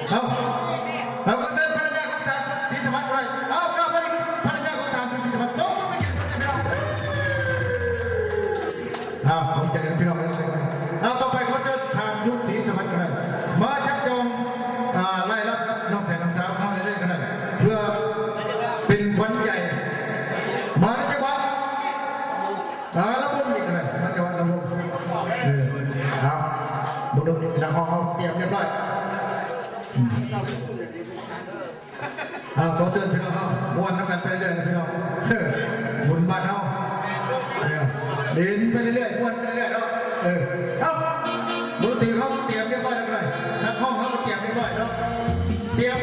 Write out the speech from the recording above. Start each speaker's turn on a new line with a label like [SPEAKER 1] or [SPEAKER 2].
[SPEAKER 1] เอาก็เชิญภรรยาของสามศรีสวัสดิ์เลยเอาก็ภรรยาของสามศรีสวัสดิ์โต๊ะไม่เกี่ยวกับพี่น้องผมจะเห็นพี่น้องแล้วใช่ไหมต่อไปก็เชิญทางชุดศรีสวัสดิ์เลยมาจับจองไล่รับครับน้องแสงน้องสาวเข้าเรื่อยๆกันเลยเพื่อเป็นขวัญใจมาในจังหวัดระบบอีกเลยมาจังหวัดระบบดูหลังห้องเขาเตรียมเรียบร้อยขอเชิญพี่น้องเขาม้วนน้ำกันไปเรื่อยๆนะพี่น้องหมุนบ้านเขาเดินไปเรื่อยๆม้วนไปเรื่อยๆเนาะดูตีเขาเตรียมเรียบร้อยแล้วเลยนักห้องเขาเตรียมเรียบร้อยเนาะเตรียม